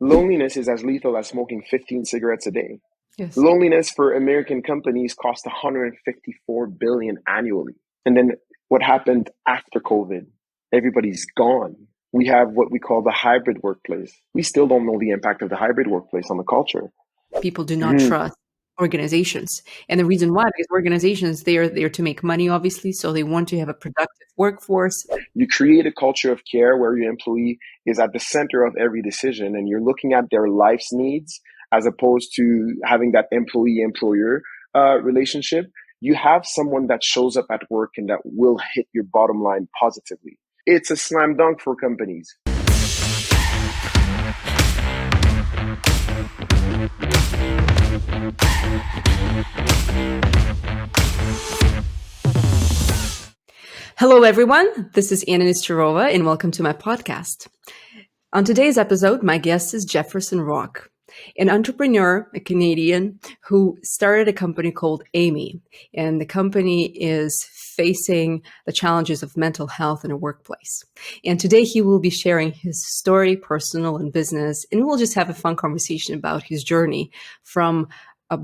Loneliness is as lethal as smoking 15 cigarettes a day. Yes. Loneliness for American companies costs 154 billion annually. And then what happened after COVID? Everybody's gone. We have what we call the hybrid workplace. We still don't know the impact of the hybrid workplace on the culture. People do not trust organizations. And the reason why, because organizations, they are there to make money, obviously. So they want to have a productive workforce. You create a culture of care where your employee is at the center of every decision and you're looking at their life's needs as opposed to having that employee-employer relationship. You have someone that shows up at work and that will hit your bottom line positively. It's a slam dunk for companies. Hello, everyone. This is Annanesterovapodcast, and welcome to my podcast. On today's episode, my guest is Jefferson Roc, an entrepreneur, a Canadian who started a company called EIMHE, and the company is facing the challenges of mental health in a workplace. And today he will be sharing his story, personal and business, and we'll just have a fun conversation about his journey from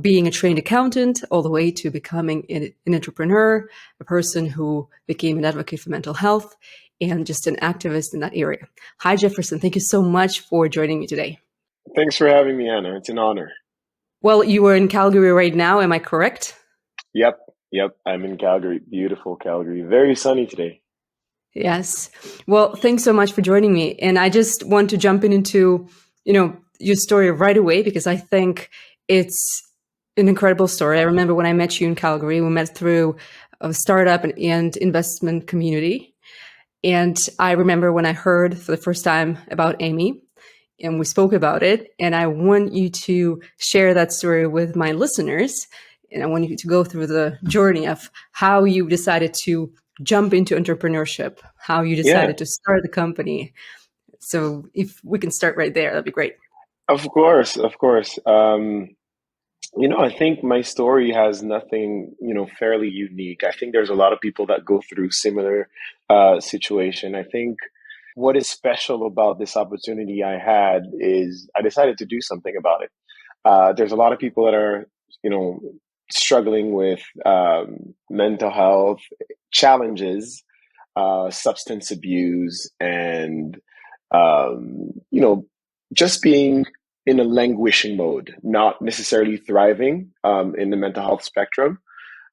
being a trained accountant all the way to becoming an entrepreneur, a person who became an advocate for mental health, and just an activist in that area. Hi, Jefferson. Thank you so much for joining me today. Thanks for having me, Anna. It's an honor. Well, you are in Calgary right now. Am I correct? Yep. I'm in Calgary. Beautiful Calgary. Very sunny today. Yes. Well, thanks so much for joining me. And I just want to jump into, your story right away because I think it's an incredible story. I remember when I met you in Calgary, we met through a startup and investment community. And I remember when I heard for the first time about EIMHE, and we spoke about it. And I want you to share that story with my listeners. And I want you to go through the journey of how you decided to jump into entrepreneurship, how you decided to start the company. So if we can start right there, that'd be great. Of course. I think my story has nothing, fairly unique. I think there's a lot of people that go through similar situation. I think what is special about this opportunity I had is I decided to do something about it. There's a lot of people that are, struggling with mental health challenges, substance abuse, and, just being in a languishing mode, not necessarily thriving in the mental health spectrum.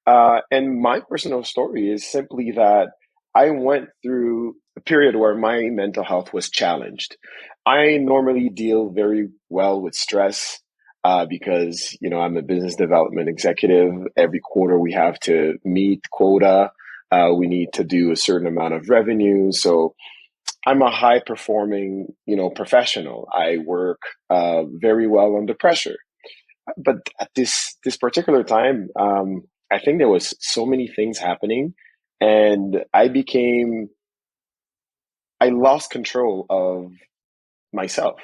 And my personal story is simply that I went through a period where my mental health was challenged. I normally deal very well with stress because, I'm a business development executive. Every quarter we have to meet quota. We need to do a certain amount of revenue. So I'm a high performing, professional. I work very well under pressure. But at this particular time, I think there was so many things happening, and I lost control of myself.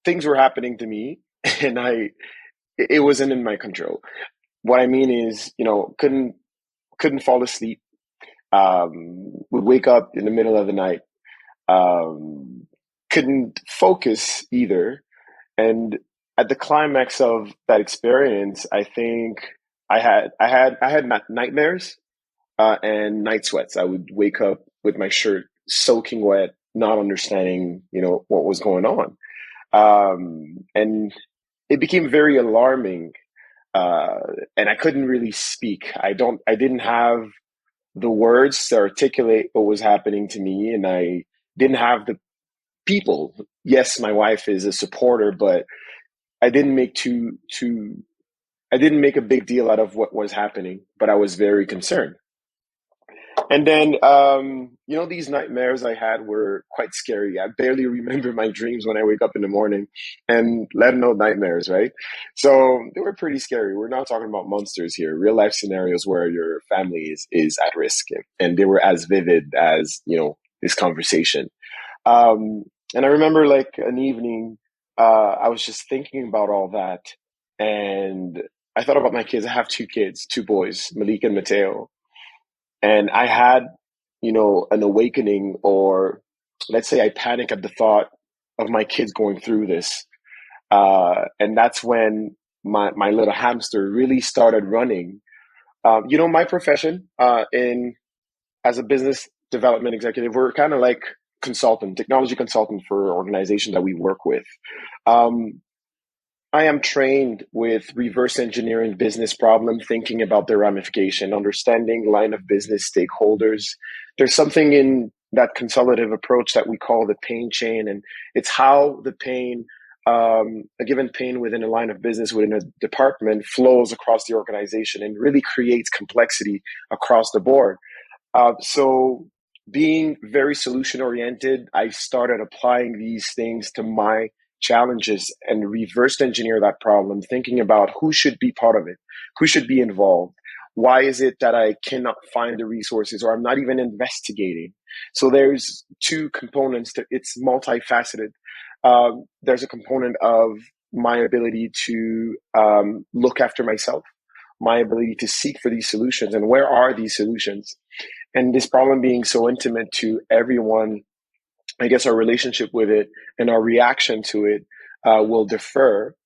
Things were happening to me, and it wasn't in my control. What I mean is, couldn't fall asleep. Would wake up in the middle of the night. Couldn't focus either. And at the climax of that experience, I think I had nightmares and night sweats. I would wake up with my shirt soaking wet, not understanding, what was going on. And it became very alarming. And I couldn't really speak. I didn't have the words to articulate what was happening to me, and I didn't have the people. Yes, my wife is a supporter, but I didn't make I didn't make a big deal out of what was happening, but I was very concerned. And then, these nightmares I had were quite scary. I barely remember my dreams when I wake up in the morning, and let alone nightmares, right? So they were pretty scary. We're not talking about monsters here, real life scenarios where your family is at risk. And they were as vivid as, this conversation. And I remember like an evening, I was just thinking about all that. And I thought about my kids. I have two kids, two boys, Malik and Mateo. And I had, an awakening, or let's say I panic at the thought of my kids going through this. And that's when my little hamster really started running. My profession in as a business development executive, we're kind of like technology consultant for organizations that we work with. Um, I am trained with reverse engineering business problem, thinking about the ramification, understanding line of business stakeholders. There's something in that consultative approach that we call the pain chain, and it's how the pain, a given pain within a line of business, within a department, flows across the organization and really creates complexity across the board. So being very solution oriented, I started applying these things to my challenges and reversed engineer that problem, thinking about who should be part of it, who should be involved. Why is it that I cannot find the resources or I'm not even investigating? So there's two components to it's multifaceted. There's a component of my ability to look after myself, my ability to seek for these solutions and where are these solutions. And this problem being so intimate to everyone, I guess our relationship with it and our reaction to it will differ.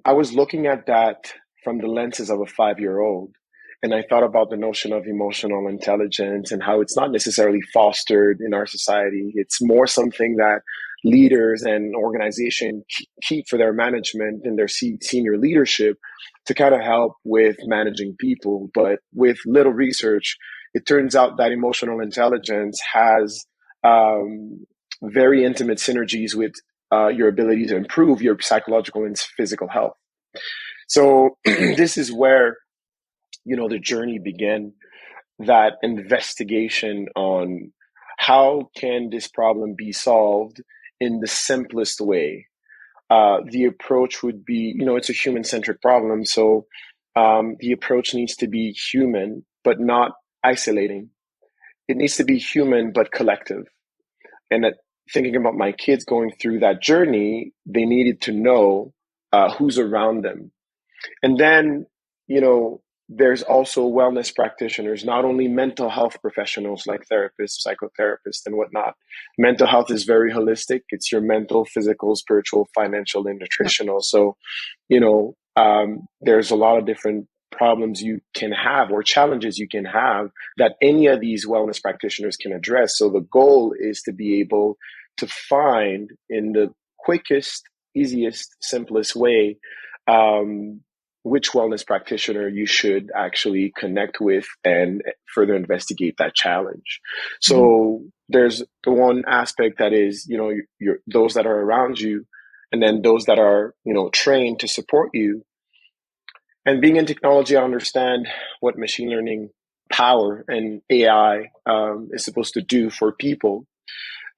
I was looking at that from the lenses of a 5-year-old. And I thought about the notion of emotional intelligence and how it's not necessarily fostered in our society. It's more something that leaders and organizations keep for their management and their senior leadership to kind of help with managing people. But with little research, it turns out that emotional intelligence has very intimate synergies with your ability to improve your psychological and physical health. So this is where, the journey began, that investigation on how can this problem be solved in the simplest way. The approach would be, it's a human-centric problem. So the approach needs to be human, but not isolating. It needs to be human, but collective. And thinking about my kids going through that journey, they needed to know who's around them. And then, there's also wellness practitioners, not only mental health professionals like therapists, psychotherapists, and whatnot. Mental health is very holistic. It's your mental, physical, spiritual, financial, and nutritional. So, there's a lot of different problems you can have or challenges you can have that any of these wellness practitioners can address. So the goal is to be able to find in the quickest, easiest, simplest way, which wellness practitioner you should actually connect with and further investigate that challenge. So there's the one aspect that is, your those that are around you, and then those that are, trained to support you. And being in technology, I understand what machine learning power and AI is supposed to do for people.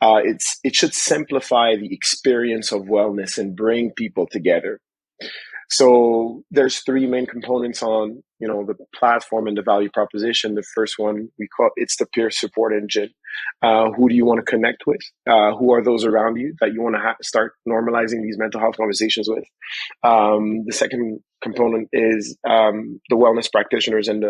It should simplify the experience of wellness and bring people together. So there's three main components on, the platform and the value proposition. The first one it's the peer support engine. Who do you want to connect with? Who are those around you that you want to start normalizing these mental health conversations with? The second component is the wellness practitioners, and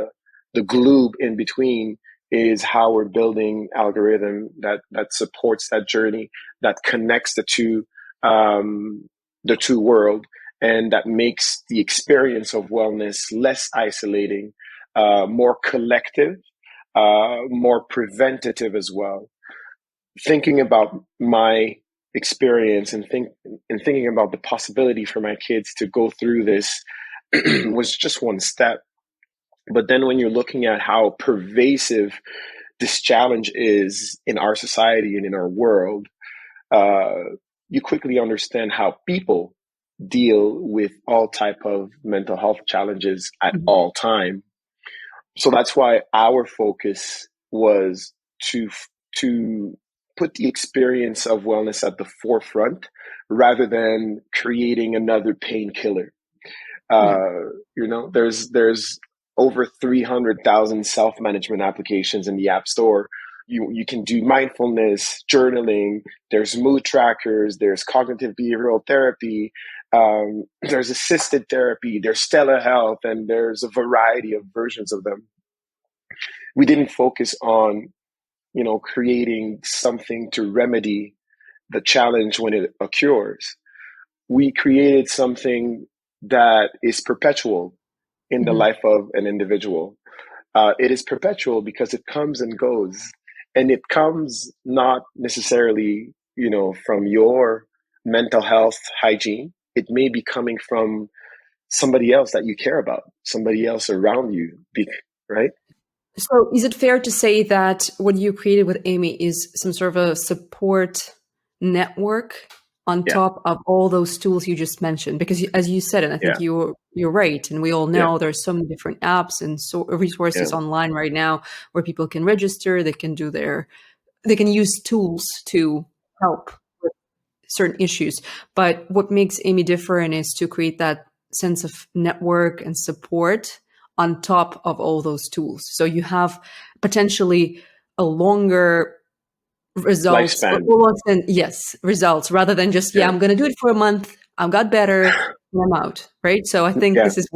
the glue in between is how we're building algorithm that supports that journey, that connects the two world, and that makes the experience of wellness less isolating, more collective, more preventative as well. Thinking about my experience and thinking about the possibility for my kids to go through this was just one step. But then when you're looking at how pervasive this challenge is in our society and in our world, you quickly understand how people deal with all type of mental health challenges at all time. So that's why our focus was to put the experience of wellness at the forefront rather than creating another painkiller. There's over 300,000 self-management applications in the App Store. You can do mindfulness, journaling, there's mood trackers, there's cognitive behavioral therapy, there's assisted therapy, there's telehealth, and there's a variety of versions of them. We didn't focus on, creating something to remedy the challenge when it occurs. We created something that is perpetual in the Mhm. life of an individual. It is perpetual because it comes and goes, and it comes not necessarily, from your mental health hygiene. It may be coming from somebody else that you care about, somebody else around you, right? So, is it fair to say that what you created with EIMHE is some sort of a support network on Yeah, top of all those tools you just mentioned? Because, as you said, and I think yeah, you're right, and we all yeah, know there's so many different apps and so yeah. resources online right now where people can register, they can use tools to help with certain issues. But what makes EIMHE different is to create that sense of network and support on top of all those tools. So you have potentially a longer results, Lifespan. yes, results rather than just, yeah, Yeah, I'm going to do it for a month. I got better. I'm out. Right. So I think yeah. this is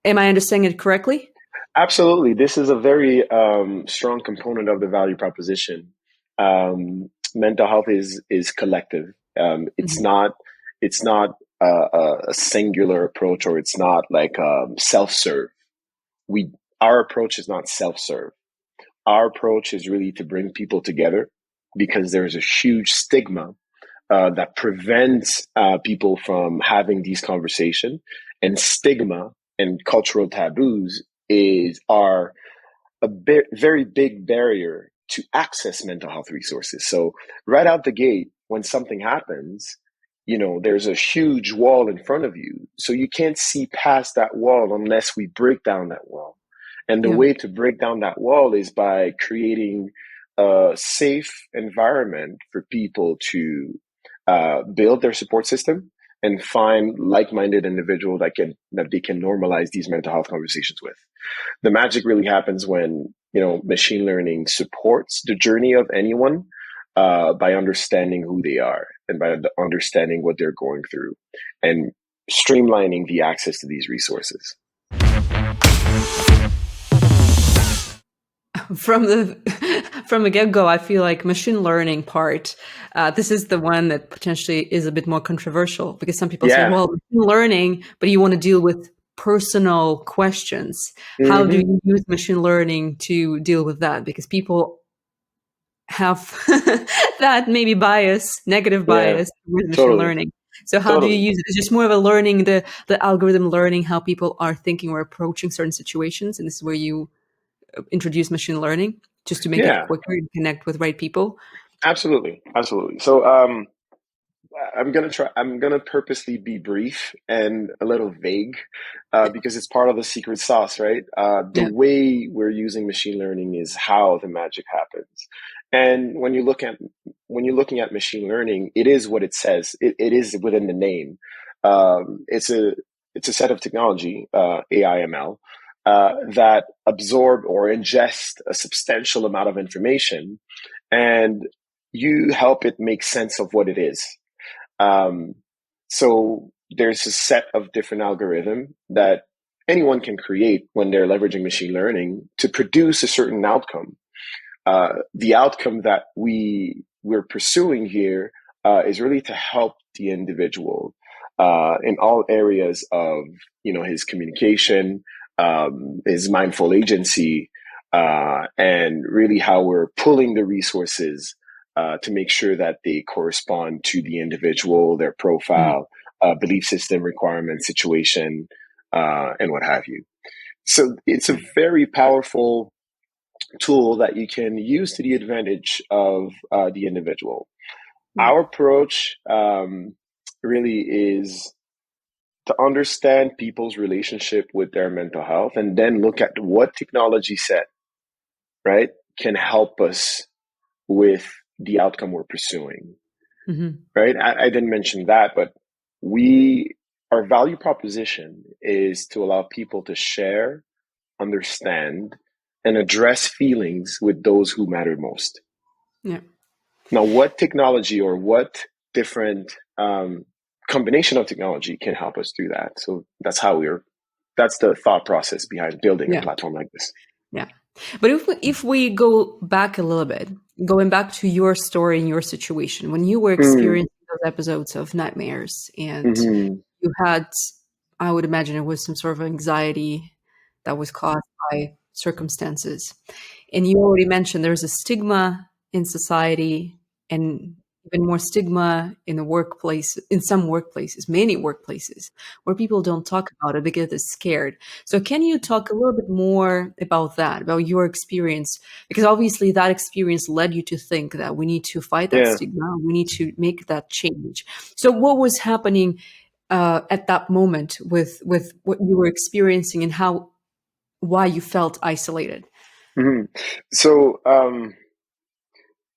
am I understanding it correctly? Absolutely. This is a very strong component of the value proposition. Mental health is collective. It's Mhm. not a singular approach, or it's not like self-serve. We Our approach is not self-serve. Our approach is really to bring people together, because there's a huge stigma that prevents people from having these conversations. And stigma and cultural taboos are very big barrier to access mental health resources. So right out the gate, when something happens, there's a huge wall in front of you. So you can't see past that wall unless we break down that wall. And the Yeah. way to break down that wall is by creating a safe environment for people to build their support system and find like-minded individuals that they can normalize these mental health conversations with. The magic really happens when machine learning supports the journey of anyone by understanding who they are and by understanding what they're going through, and streamlining the access to these resources. From the from the get-go, I feel like machine learning part, this is the one that potentially is a bit more controversial, because some people say, Yeah. well, machine learning, but you want to deal with personal questions. How do Hmm. you use machine learning to deal with that? Because people have that maybe negative Yeah. bias with machine Totally. learning. So how do you Totally. use it? It's just more of a learning the algorithm, learning how people are thinking or approaching certain situations, and this is where you introduce machine learning just to make it Yeah. quicker and connect with right people. Absolutely. Absolutely. So I'm gonna purposely be brief and a little vague, because it's part of the secret sauce, right? The Yeah. way we're using machine learning is how the magic happens. And when you're looking at machine learning, it is what it says. It is within the name. It's a set of technology, AIML, that absorb or ingest a substantial amount of information, and you help it make sense of what it is. Um, so there's a set of different algorithms that anyone can create when they're leveraging machine learning to produce a certain outcome. The outcome that we're pursuing here is really to help the individual in all areas of his communication, his mindful agency, and really how we're pulling the resources to make sure that they correspond to the individual, their Mhm. profile, belief system, requirement, situation, and what have you. So it's a very powerful tool that you can use to the advantage of the individual. Yeah. Our approach really is to understand people's relationship with their mental health, and then look at what technology set, right, can help us with the outcome we're pursuing, Hmm. right? I didn't mention that, but our value proposition is to allow people to share, understand, and address feelings with those who matter most. Yeah. Now, what technology or what different combination of technology can help us do that? So that's the thought process behind building a Yeah. platform like this. Yeah. But if we go back a little bit going back to your story and your situation, when you were Mm, experiencing those episodes of nightmares and hmm. you had, I would imagine it was some sort of anxiety that was caused by circumstances. And you already mentioned there's a stigma in society and even more stigma in the workplace, in some workplaces, many workplaces, where people don't talk about it because they're scared. So can you talk a little bit more about that, about your experience? Because obviously that experience led you to think that we need to fight that Yeah. stigma, we need to make that change. So what was happening at that moment with what you were experiencing and how why you felt isolated? Hmm. So,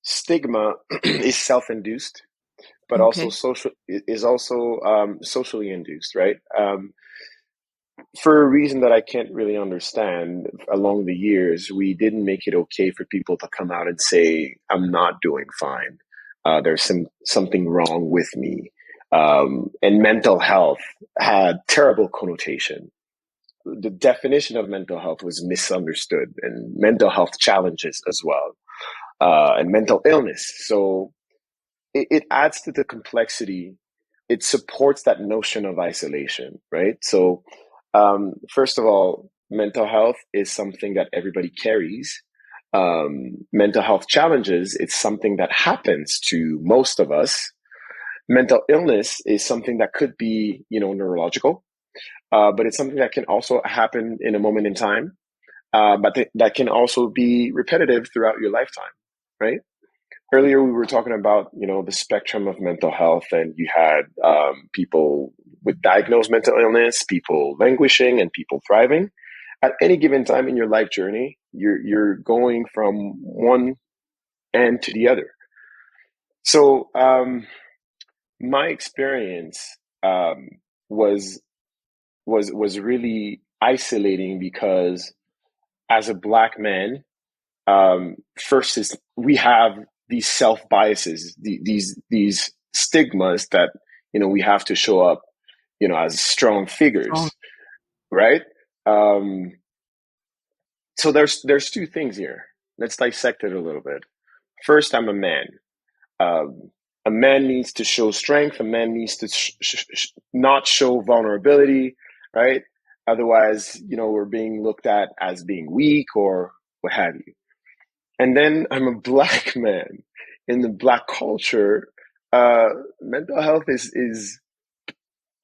stigma is self-induced, but also Okay. social is also socially induced, right? For a reason that I can't really understand, along the years, we didn't make it okay for people to come out and say, "I'm not doing fine. There's something wrong with me." And mental health had terrible connotation. The definition of mental health was misunderstood, and mental health challenges as well, and mental illness. So it adds to the complexity. It supports that notion of isolation, right? So, first of all, mental health is something that everybody carries. Mental health challenges, it's something that happens to most of us. Mental illness is something that could be, neurological, but it's something that can also happen in a moment in time, but that can also be repetitive throughout your lifetime, right? Earlier we were talking about the spectrum of mental health, and you had people with diagnosed mental illness, people languishing, and people thriving. At any given time in your life journey, you're going from one end to the other. So my experience was was really isolating because as a black man, first is we have these self biases, these stigmas that we have to show up, as strong Strong. figures, right? Um, so there's two things here. Let's dissect it a little bit. First, I'm a man. A man needs to show strength. A man needs to not show vulnerability, right? Otherwise, we're being looked at as being weak or what have you. And then I'm a black man. In the black culture, uh, mental health is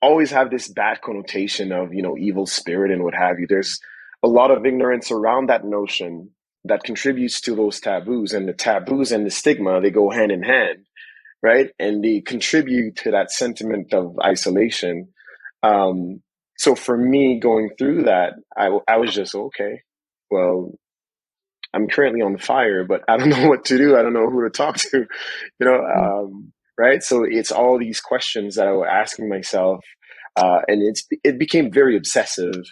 always have this bad connotation of evil spirit and what have you. There's a lot of ignorance around that notion that contributes to those taboos, and the taboos and the stigma, they go hand in hand, right? And they contribute to that sentiment of isolation. So for me, going through that, I was just okay. Well, I'm currently on fire, but I don't know what to do. I don't know who to talk to, Mm. right? So it's all these questions that I was asking myself, and it became very obsessive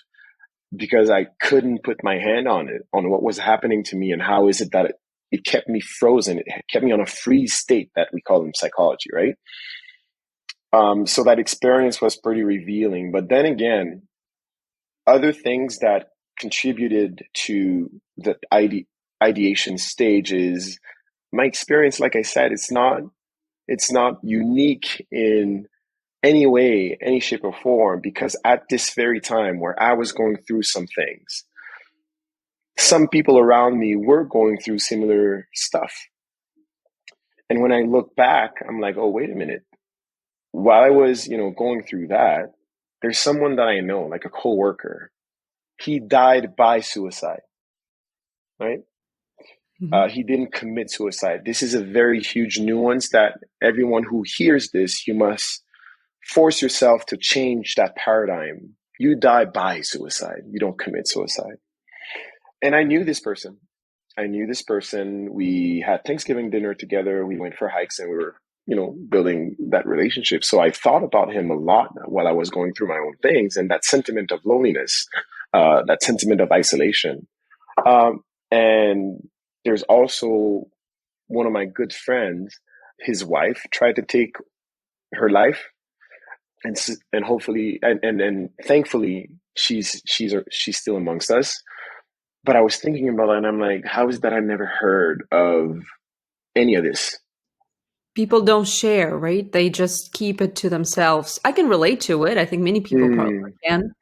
because I couldn't put my hand on it, on what was happening to me, and how is it that it kept me frozen. It kept me on a freeze state that we call in psychology, right? So that experience was pretty revealing. But then again, other things that contributed to the ideation stage is my experience. Like I said, it's not unique in any way, any shape or form, because at this very time where I was going through some things, some people around me were going through similar stuff. And when I look back, I'm like, oh, wait a minute. While I was, going through that, there's someone that I know, like a coworker. He died by suicide, right? Mhm. He didn't commit suicide. This is a very huge nuance that everyone who hears this, you must force yourself to change that paradigm. You die by suicide. You don't commit suicide. And I knew this person. I knew this person. We had Thanksgiving dinner together. We went for hikes, and we were, building that relationship. So I thought about him a lot while I was going through my own things, and that sentiment of loneliness, that sentiment of isolation. And there's also one of my good friends, his wife tried to take her life, and hopefully, and thankfully, she's still amongst us. But I was thinking about it, and I'm like, how is that I never heard of any of this. People don't share, right? They just keep it to themselves. I can relate to it. I think many people probably Mm, can.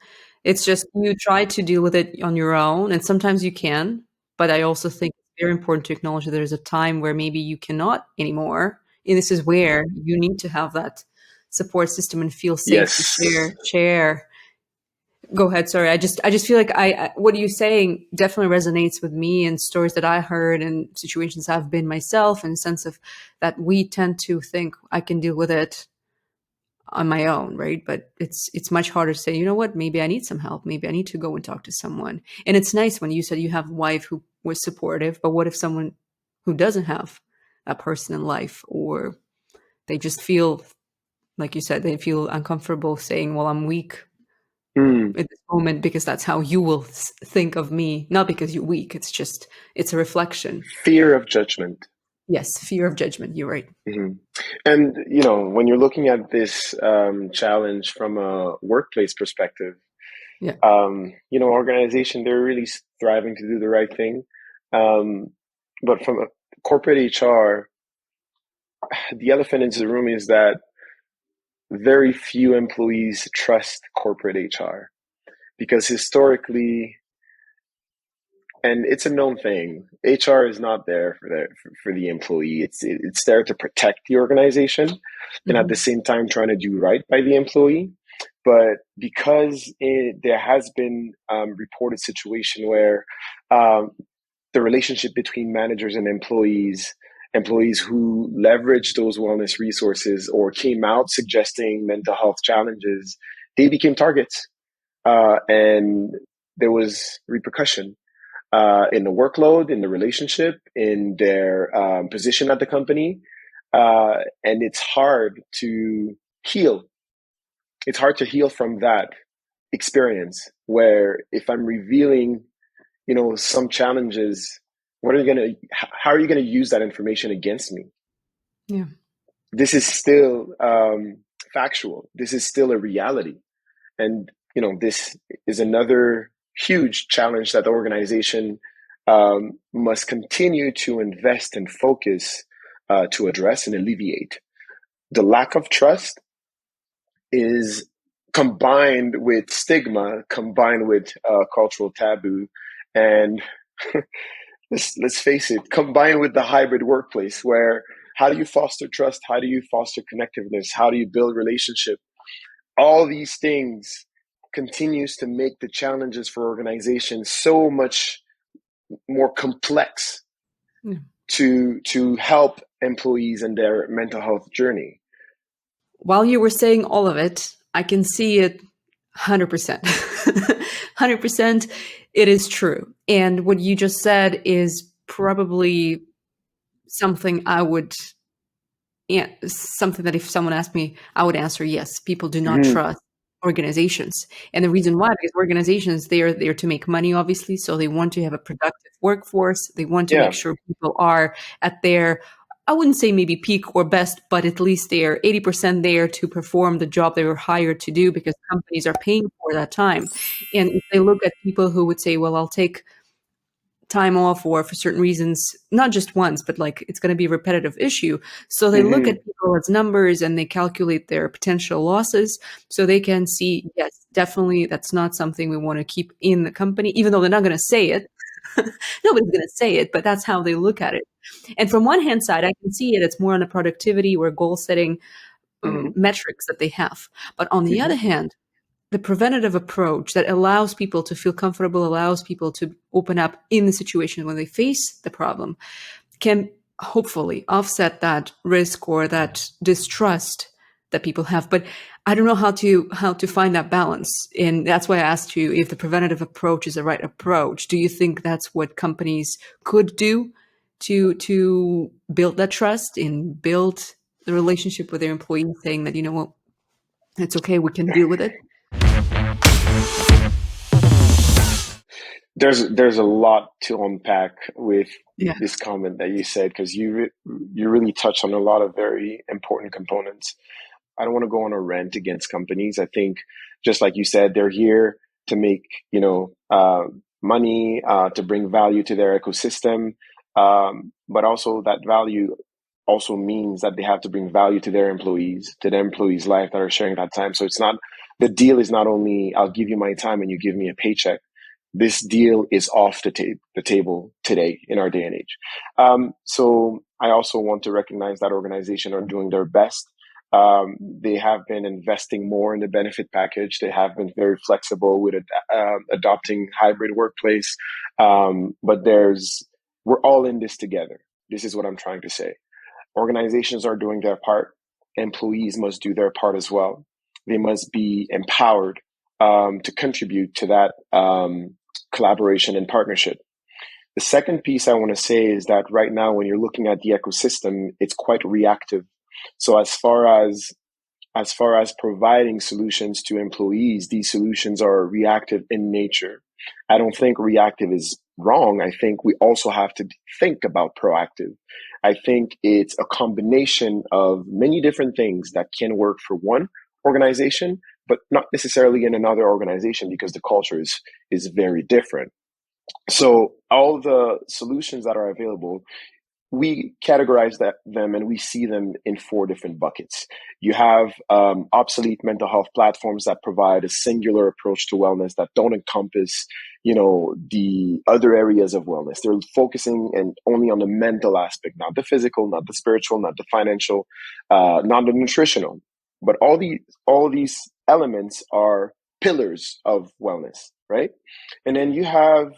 It's just you try to deal with it on your own, and sometimes you can. But I also think it's very important to acknowledge that there's a time where maybe you cannot anymore. And this is where you need to have that support system and feel safe to yes. share. Go ahead. Sorry. I just feel like what you're saying definitely resonates with me and stories that I heard and situations I've been myself, in the sense of that we tend to think I can deal with it on my own, right? But it's much harder to say, you know what, maybe I need some help. Maybe I need to go and talk to someone. And it's nice when you said you have a wife who was supportive, but what if someone who doesn't have that person in life, or they just feel, like you said, they feel uncomfortable saying, well, I'm weak Mm, at this moment because that's how you will think of me, not because you're weak. It's just, it's a reflection. fear of judgment. Yes, fear of judgment. You're right. Hmm. And, when you're looking at this challenge from a workplace perspective, Yeah. organization, they're really striving to do the right thing. Um, but from a corporate HR, the elephant in the room is that very few employees trust corporate HR because historically, and it's a known thing, HR is not there for the employee. It's there to protect the organization and at the Hmm. same time trying to do right by the employee. But because there has been reported situation where um, the relationship between managers and employees who leveraged those wellness resources or came out suggesting mental health challenges, they became targets, and there was repercussion in the workload, in the relationship, in their position at the company, and it's hard to heal. It's hard to heal from that experience where if I'm revealing some challenges, how are you gonna use that information against me? Yeah. This is still factual. This is still a reality, and this is another huge challenge that the organization must continue to invest and focus to address and alleviate. The lack of trust is combined with stigma, combined with cultural taboo, and let's face it, combined with the hybrid workplace where how do you foster trust? How do you foster connectiveness? How do you build relationship? All these things continues to make the challenges for organizations so much more complex Yeah. to help employees in their mental health journey. While you were saying all of it, I can see it 100%. 100%. It is true. And what you just said is probably something I would, yeah, something that if someone asked me, I would answer yes. People do not Mm-hmm. trust organizations. And the reason why, because organizations, they are there to make money, obviously. So they want to have a productive workforce. They want to Yeah. make sure people are at their, I wouldn't say maybe peak or best, but at least they're 80% there to perform the job they were hired to do because companies are paying for that time. And if they look at people who would say, well, I'll take time off or for certain reasons, not just once, but like it's going to be a repetitive issue. So they look Mm-hmm. at people as numbers and they calculate their potential losses so they can see, yes, definitely that's not something we want to keep in the company, even though they're not going to say it. Nobody's going to say it, but that's how they look at it. And from one hand side, I can see it. It's more on a productivity or goal setting Mm-hmm. metrics that they have. But on the Mm-hmm. other hand, the preventative approach that allows people to feel comfortable, allows people to open up in the situation when they face the problem, can hopefully offset that risk or that distrust that people have. But I don't know how to find that balance. And that's why I asked you if the preventative approach is the right approach. Do you think that's what companies could do to build that trust and build the relationship with their employees, saying that, you know what, it's okay, we can deal with it? There's a lot to unpack with Yeah. this comment that you said because you really touched on a lot of very important components. I don't want to go on a rant against companies. I think just like you said, they're here to make money, to bring value to their ecosystem. But also that value also means that they have to bring value to their employees, to their employees' life that are sharing that time. So it's not, the deal is not only I'll give you my time and you give me a paycheck. This deal is off the table today in our day and age. So I also want to recognize that organizations are doing their best. They have been investing more in the benefit package. They have been very flexible with adopting hybrid workplace. But we're all in this together. This is what I'm trying to say. Organizations are doing their part. Employees must do their part as well. They must be empowered to contribute to that collaboration and partnership. The second piece I want to say is that right now, when you're looking at the ecosystem, it's quite reactive. So as far as providing solutions to employees, these solutions are reactive in nature. I don't think reactive is wrong. I think we also have to think about proactive. I think it's a combination of many different things that can work for one organization, but not necessarily in another organization because the culture is very different. So all the solutions that are available, we categorize them and we see them in four different buckets. You have obsolete mental health platforms that provide a singular approach to wellness that don't encompass, the other areas of wellness. They're focusing and only on the mental aspect, not the physical, not the spiritual, not the financial, not the nutritional. But all these elements are pillars of wellness, right? And then you have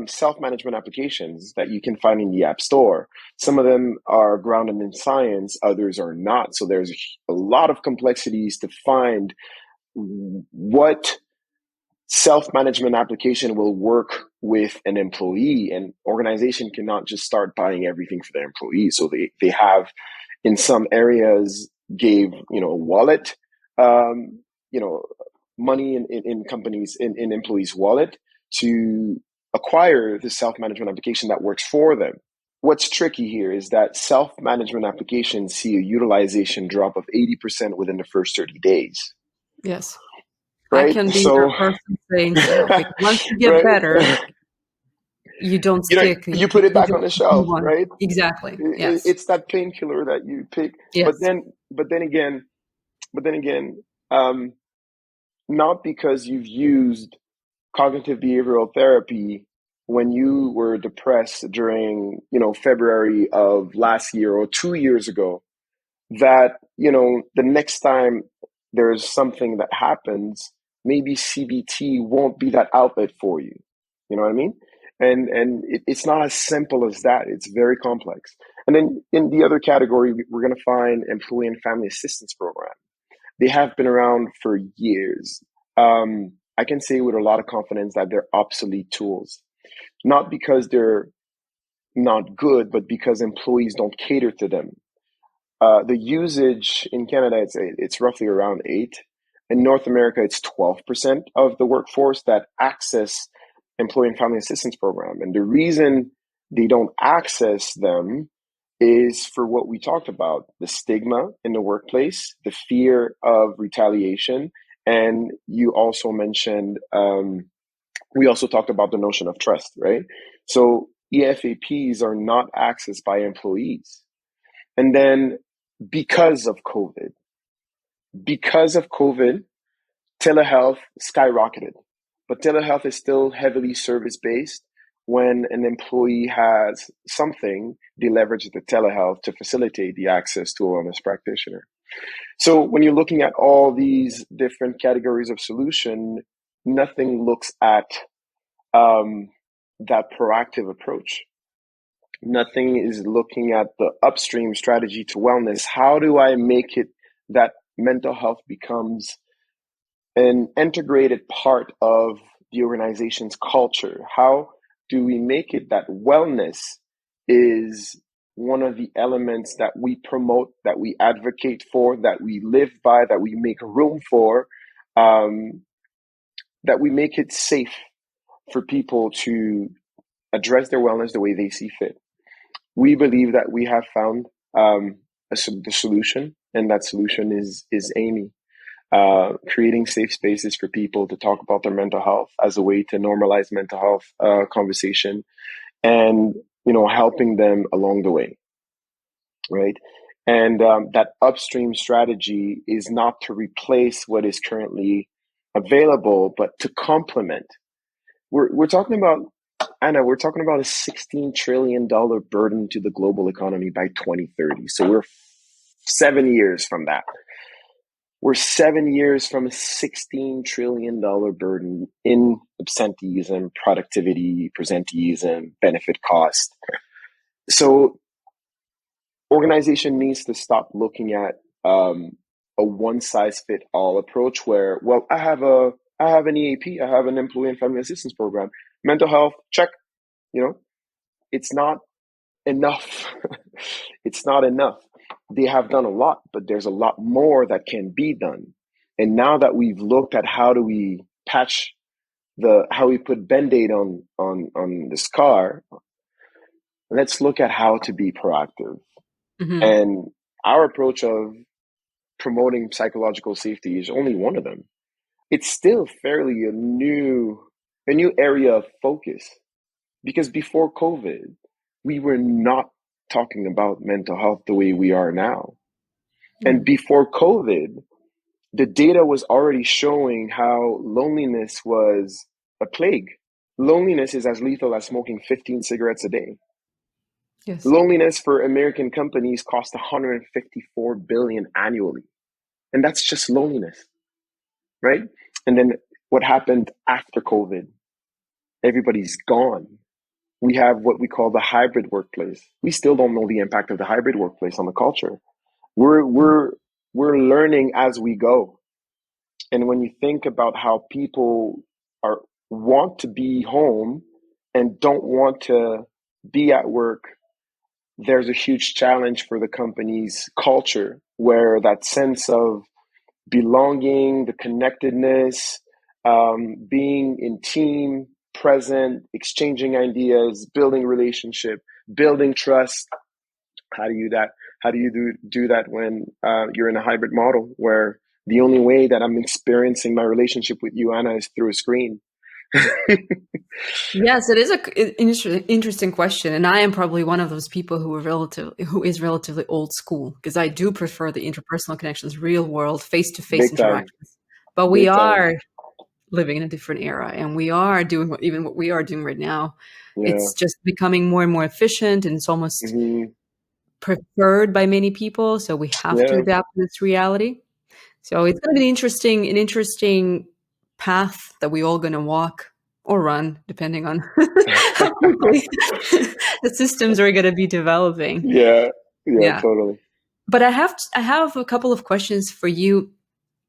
self-management applications that you can find in the App Store. Some of them are grounded in science, others are not. So there's a lot of complexities to find what self-management application will work with an employee. And organization cannot just start buying everything for their employees. So they have, in some areas, gave a wallet, money in companies, in employees' wallet to acquire the self-management application that works for them. What's tricky here is that self-management applications see a utilization drop of 80% within the first 30 days. Yes. Right? I can be So, your person saying so. Because once you get right? better, you don't stick. You put it You back on don't the shelf, move on. right? Exactly. Yes. It's that painkiller that you pick. Yes. But then again, not because you've used cognitive behavioral therapy when you were depressed during, February of last year or 2 years ago, that, the next time there's something that happens, maybe CBT won't be that outlet for you. You know what I mean? And it's not as simple as that. It's very complex. And then in the other category, we're going to find employee and family assistance program. They have been around for years. I can say with a lot of confidence that they're obsolete tools, not because they're not good, but because employees don't cater to them. The usage in Canada, it's roughly around 8. In North America, it's 12% of the workforce that access employee and family assistance program. And the reason they don't access them is for what we talked about, the stigma in the workplace, the fear of retaliation. And you also mentioned, we also talked about the notion of trust, right? So EFAPs are not accessed by employees. And then because of COVID, telehealth skyrocketed. But telehealth is still heavily service-based. When an employee has something, they leverage the telehealth to facilitate the access to a wellness practitioner. So when you're looking at all these different categories of solution, nothing looks at that proactive approach. Nothing is looking at the upstream strategy to wellness. How do I make it that mental health becomes an integrated part of the organization's culture? How do we make it that wellness is one of the elements that we promote, that we advocate for, that we live by, that we make room for, that we make it safe for people to address their wellness the way they see fit? We believe that we have found the solution, and that solution is EIMHE. Creating safe spaces for people to talk about their mental health as a way to normalize mental health conversation, and helping them along the way, right? And that upstream strategy is not to replace what is currently available, but to complement. We're talking about, Anna, we're talking about a $16 trillion burden to the global economy by 2030. So we're 7 years from that. We're 7 years from a $16 trillion burden in absenteeism, productivity, presenteeism, benefit cost. So organization needs to stop looking at a one size fit all approach where, well, I have an EAP, I have an employee and family assistance program, mental health, check. It's not enough. It's not enough. They have done a lot, but there's a lot more that can be done. And now that we've looked at how do we how we put Band-Aid on the scar, let's look at how to be proactive. Mm-hmm. And our approach of promoting psychological safety is only one of them. It's still fairly a new area of focus, because before COVID, we were not talking about mental health the way we are now. And before COVID, the data was already showing how loneliness was a plague. Loneliness is as lethal as smoking 15 cigarettes a day. Yes. Loneliness for American companies costs $154 billion annually. And that's just loneliness, right? And then what happened after COVID? Everybody's gone. We have what we call the hybrid workplace. We still don't know the impact of the hybrid workplace on the culture. We're learning as we go. And when you think about how people want to be home and don't want to be at work, there's a huge challenge for the company's culture, where that sense of belonging, the connectedness, being in team, present, exchanging ideas, building relationship, building trust. How do you do that when you're in a hybrid model where the only way that I'm experiencing my relationship with you, Anna, is through a screen? Yes, it is an interesting question, and I am probably one of those people who is relatively old school, because I do prefer the interpersonal connections, real world, face-to-face Big time. interactions. But we Big time. are living in a different era, and we are doing what we are doing right now. Yeah. It's just becoming more and more efficient, and it's almost Mm-hmm. preferred by many people. So we have to adapt to this reality. So it's going to be an interesting path that we all going to walk or run, depending on how quickly the systems are going to be developing. Yeah, Yeah. totally. But I have a couple of questions for you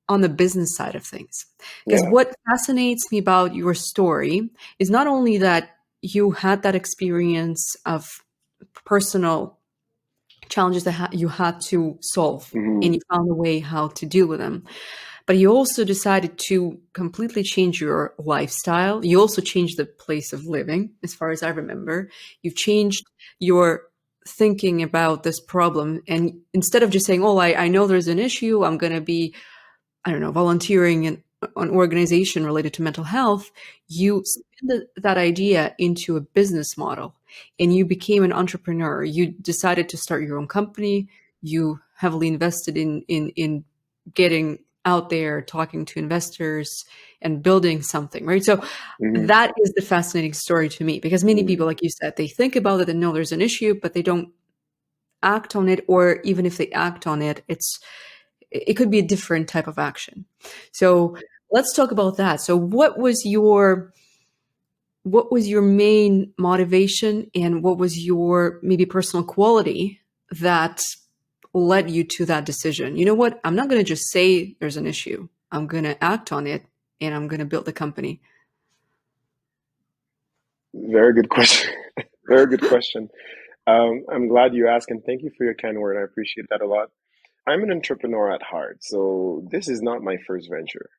on the business side of things. Because what fascinates me about your story is not only that you had that experience of personal challenges that you had to solve, and you found a way how to deal with them, but you also decided to completely change your lifestyle. You also changed the place of living, as far as I remember. You've changed your thinking about this problem. And instead of just saying, oh, I know there's an issue, I'm going to be, I don't know, volunteering in an organization related to mental health, you spin that idea into a business model, and you became an entrepreneur. You decided to start your own company. You heavily invested in getting out there, talking to investors, and building something, right? So that is the fascinating story to me, because many people, like you said, they think about it and know there's an issue, but they don't act on it, or even if they act on it, it could be a different type of action. So let's talk about that. So what was your main motivation, and what was your maybe personal quality that led you to that decision? You know what? I'm not going to just say there's an issue. I'm going to act on it, and I'm going to build the company. Very good question. Very good question. I'm glad you asked, and thank you for your kind word. I appreciate that a lot. I'm an entrepreneur at heart, so this is not my first venture.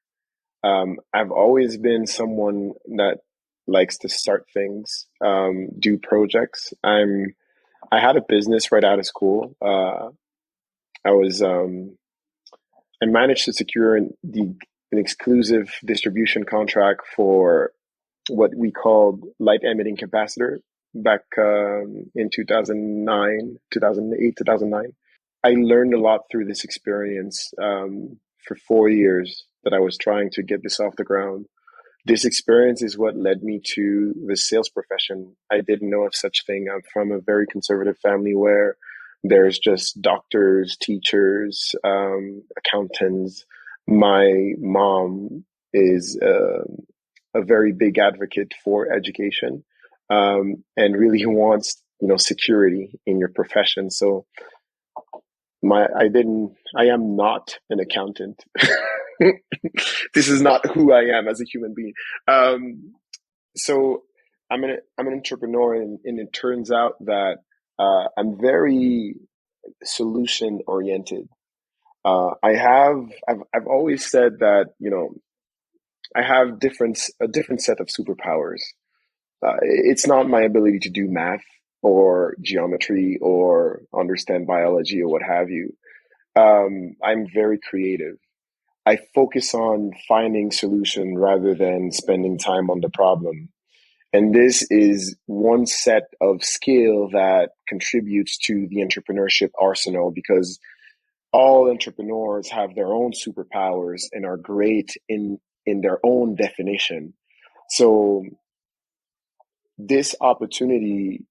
I've always been someone that likes to start things, do projects. I had a business right out of school. I was I managed to secure an exclusive distribution contract for what we called light emitting capacitor back in 2009, 2008, 2009. I learned a lot through this experience for 4 years that I was trying to get this off the ground. This experience is what led me to the sales profession. I didn't know of such thing. I'm from a very conservative family where there's just doctors, teachers, accountants. My mom is a very big advocate for education, and really wants, security in your profession. So I am not an accountant. This is not who I am as a human being. So I'm an entrepreneur, and it turns out that I'm very solution oriented. I've always said that, I have a different set of superpowers. It's not my ability to do math or geometry or understand biology or what have you. I'm very creative. I focus on finding solution rather than spending time on the problem. And this is one set of skill that contributes to the entrepreneurship arsenal, because all entrepreneurs have their own superpowers and are great in their own definition. So this opportunity,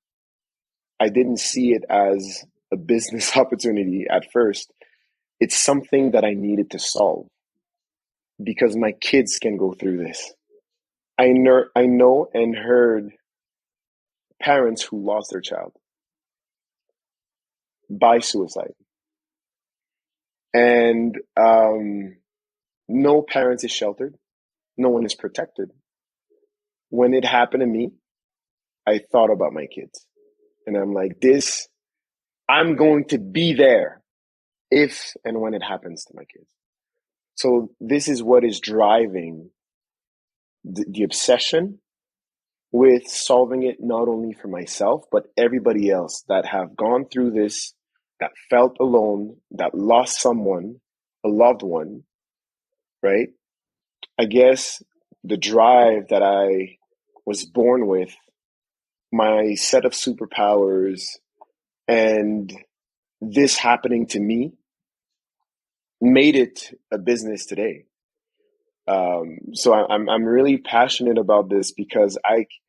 I didn't see it as a business opportunity at first. It's something that I needed to solve because my kids can go through this. I know and heard parents who lost their child by suicide. And no parent is sheltered. No one is protected. When it happened to me, I thought about my kids. And I'm like, I'm going to be there if and when it happens to my kids. So this is what is driving the obsession with solving it, not only for myself, but everybody else that have gone through this, that felt alone, that lost someone, a loved one, right? I guess the drive that I was born with, my set of superpowers, and this happening to me made it a business today. So I'm really passionate about this because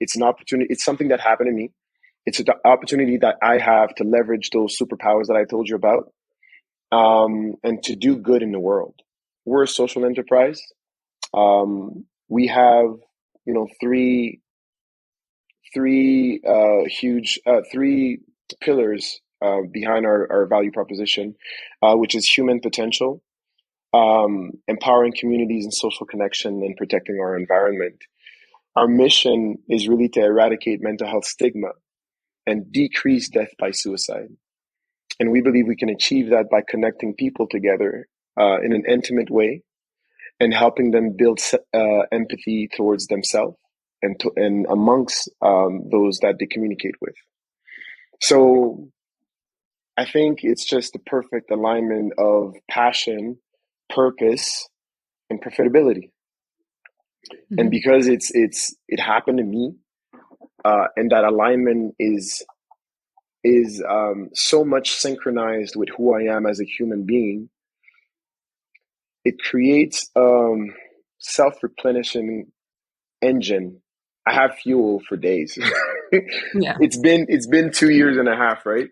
it's an opportunity. It's something that happened to me. It's an opportunity that I have to leverage those superpowers that I told you about, and to do good in the world. We're a social enterprise. We have, three three pillars behind our value proposition, which is human potential, empowering communities and social connection, and protecting our environment. Our mission is really to eradicate mental health stigma and decrease death by suicide. And we believe we can achieve that by connecting people together in an intimate way and helping them build empathy towards themselves and amongst those that they communicate with. So I think it's just the perfect alignment of passion, purpose, and profitability. Mm-hmm. And because it happened to me, and that alignment is so much synchronized with who I am as a human being, it creates self-replenishing engine. I have fuel for days. Yeah. It's been 2 years and a half, right?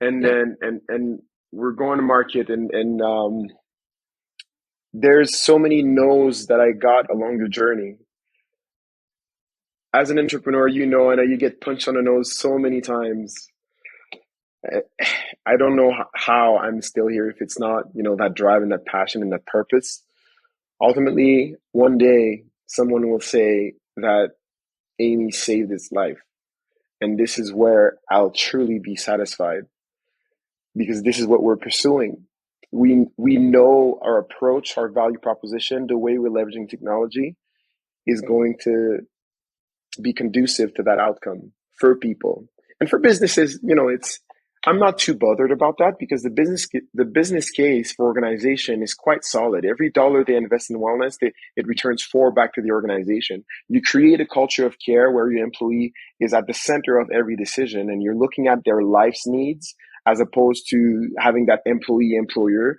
And yeah. then we're going to market, and there's so many no's that I got along the journey. As an entrepreneur, and you get punched on the nose so many times. I don't know how I'm still here if it's not, that drive and that passion and that purpose. Ultimately, one day, someone will say that Amy saved his life. And this is where I'll truly be satisfied, because this is what we're pursuing. We know our approach, our value proposition, the way we're leveraging technology is going to be conducive to that outcome for people and for businesses. I'm not too bothered about that because the business case for organization is quite solid. Every dollar they invest in wellness, it returns four back to the organization. You create a culture of care where your employee is at the center of every decision, and you're looking at their life's needs as opposed to having that employee-employer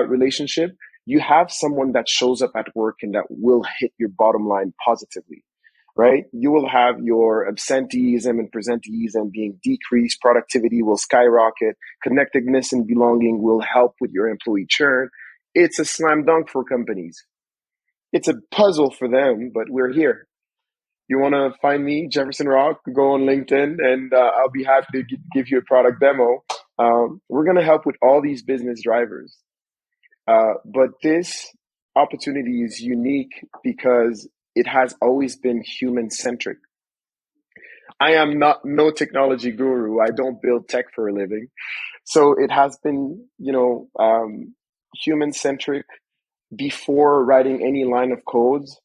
relationship. You have someone that shows up at work and that will hit your bottom line positively, right? You will have your absenteeism and presenteeism being decreased, productivity will skyrocket, connectedness and belonging will help with your employee churn. It's a slam dunk for companies. It's a puzzle for them, but we're here. You want to find me, Jefferson Roc, go on LinkedIn, and I'll be happy to give you a product demo. We're going to help with all these business drivers. But this opportunity is unique because it has always been human centric. I am not no technology guru. I don't build tech for a living. So it has been, human centric. Before writing any line of codes,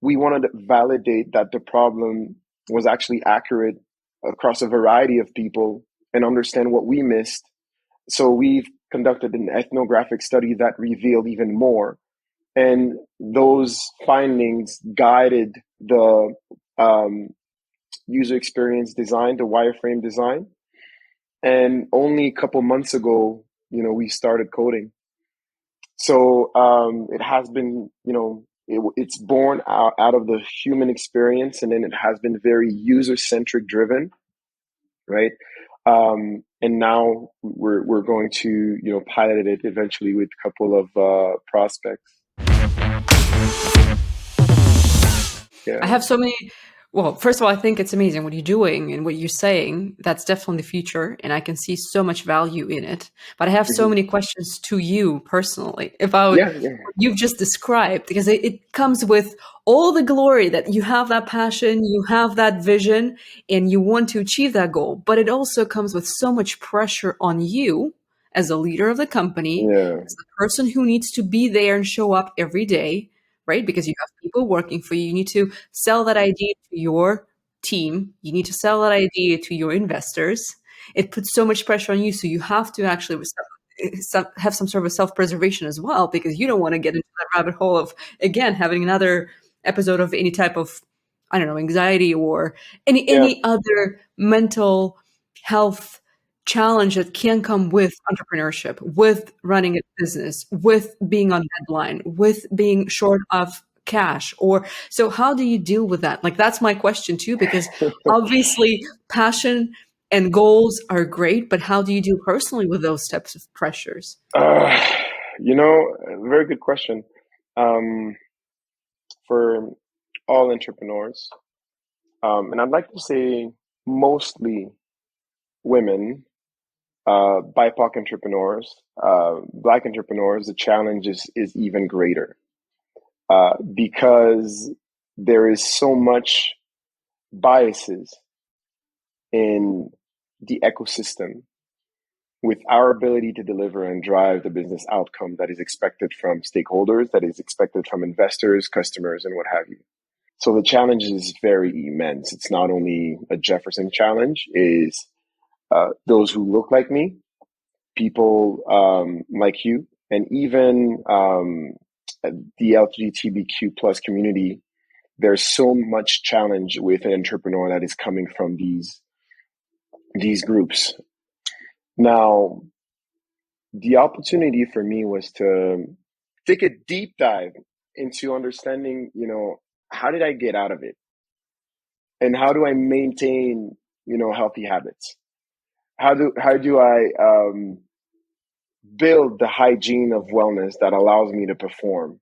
we wanted to validate that the problem was actually accurate across a variety of people and understand what we missed. So we've conducted an ethnographic study that revealed even more. And those findings guided the user experience design, the wireframe design. And only a couple months ago, we started coding. So it has been, it's born out of the human experience, and then it has been very user-centric driven, right? And now we're going to, pilot it eventually with a couple of prospects. Yeah. I have so many. Well, first of all, I think it's amazing what you're doing and what you're saying. That's definitely the future, and I can see so much value in it. But I have so Mhm. many questions to you personally about Yeah, yeah. what you've just described, because it comes with all the glory that you have that passion, you have that vision, and you want to achieve that goal. But it also comes with so much pressure on you as a leader of the company, Yeah. as the person who needs to be there and show up every day, right? Because you have people working for you. You need to sell that idea to your team. You need to sell that idea to your investors. It puts so much pressure on you. So you have to actually have some sort of self-preservation as well, because you don't want to get into that rabbit hole of, again, having another episode of any type of, I don't know, anxiety or Yeah. any other mental health challenge that can come with entrepreneurship, with running a business, with being on deadline, with being short of cash. Or so how do you deal with that? Like, that's my question too, because obviously passion and goals are great, but how do you deal personally with those types of pressures? Uh, a very good question. Um, for all entrepreneurs, and I'd like to say mostly women, BIPOC entrepreneurs, Black entrepreneurs, the challenge is even greater because there is so much biases in the ecosystem with our ability to deliver and drive the business outcome that is expected from stakeholders, that is expected from investors, customers, and what have you. So the challenge is very immense. It's not only a Jefferson challenge, is those who look like me, people like you, and even the LGBTQ plus community. There's so much challenge with an entrepreneur that is coming from these groups. Now, the opportunity for me was to take a deep dive into understanding, how did I get out of it? And how do I maintain, healthy habits? How do I build the hygiene of wellness that allows me to perform?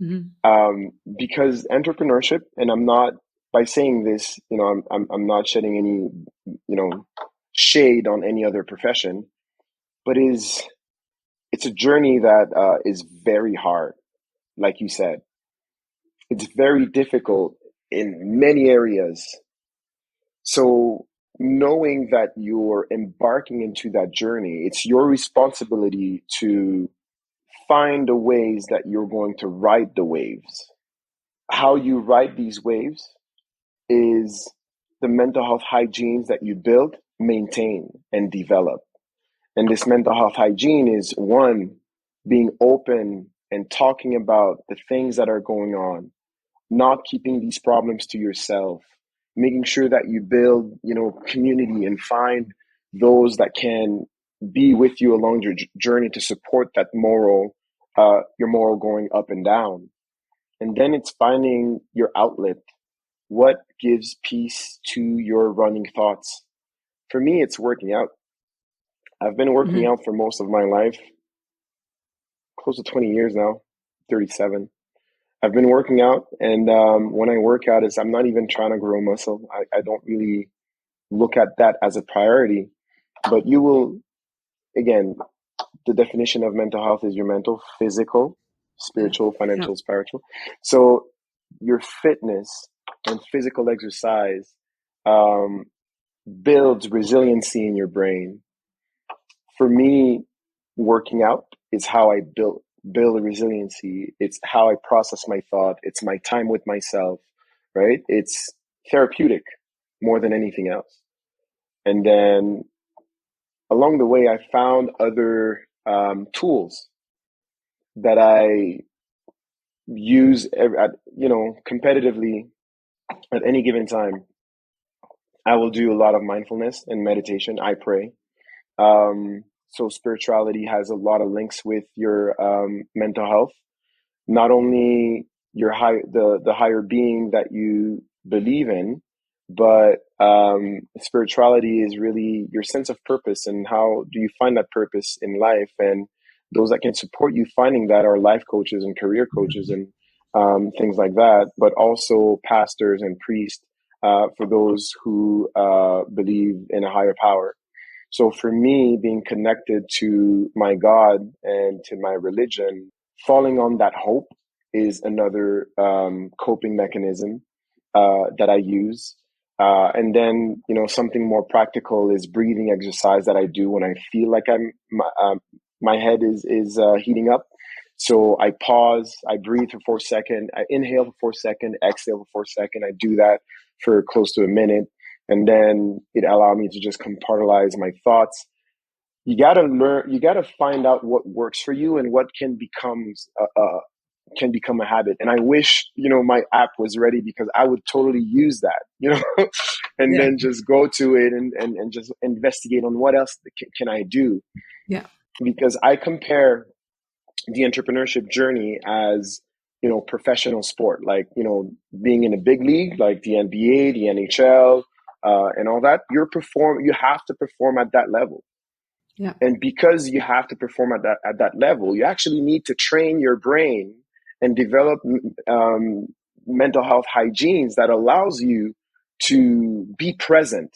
Mhm. Because entrepreneurship, and I'm not by saying this, I'm not shedding any, shade on any other profession, but it's a journey that is very hard. Like you said, it's very difficult in many areas. So knowing that you're embarking into that journey, it's your responsibility to find the ways that you're going to ride the waves. How you ride these waves is the mental health hygienes that you build, maintain, and develop. And this mental health hygiene is one, being open and talking about the things that are going on, not keeping these problems to yourself, making sure that you build, community and find those that can be with you along your journey to support that your moral going up and down. And then it's finding your outlet. What gives peace to your running thoughts? For me, it's working out. I've been working Mhm. out for most of my life, close to 20 years now, 37. I've been working out, and when I work out, I'm not even trying to grow muscle. I don't really look at that as a priority. But you will, again, the definition of mental health is your mental, physical, Yeah. spiritual, Yeah. financial, spiritual. So your fitness and physical exercise um, builds resiliency in your brain. For me, working out is how I build a resiliency. It's how I process my thought. It's my time with myself, right? It's therapeutic more than anything else. And then along the way, I found other tools that I use competitively at any given time. I will do a lot of mindfulness and meditation. I pray. So spirituality has a lot of links with your mental health. Not only the higher being that you believe in, but spirituality is really your sense of purpose and how do you find that purpose in life. And those that can support you finding that are life coaches and career coaches and things like that, but also pastors and priests for those who believe in a higher power. So for me, being connected to my God and to my religion, falling on that hope is another coping mechanism that I use. And then, something more practical is breathing exercise that I do when I feel like my head is heating up. So I pause, I breathe for 4 seconds, I inhale for 4 seconds, exhale for 4 seconds. I do that for close to a minute. And then it allowed me to just compartmentalize my thoughts. You gotta find out what works for you and what can become a habit. And I wish, my app was ready because I would totally use that, and Yeah. then just go to it and just investigate on what else can I do. Yeah. Because I compare the entrepreneurship journey as, professional sport, like, being in a big league, like the NBA, the NHL, and all that. You have to perform at that level. Yeah. And because you have to perform at that level, you actually need to train your brain and develop mental health hygienes that allows you to be present,